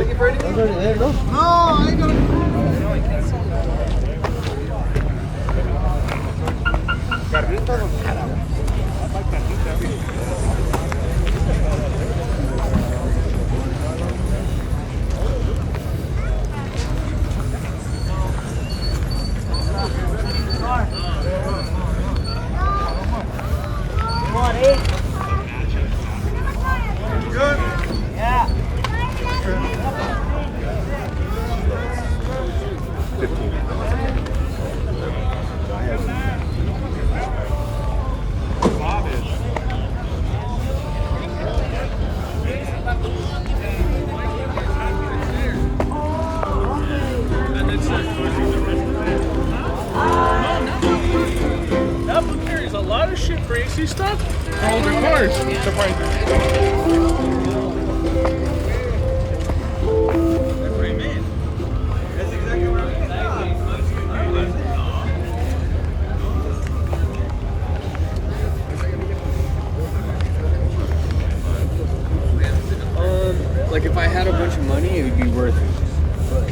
Looking for anything? There you go. No, I ain't gonna. Good? Yeah. 15. Bob is. That one carries a lot of shit for AC stuff. Older cars, surprisingly. That's what he mean. That's exactly what I mean. Like if I had a bunch of money, it would be worth it. But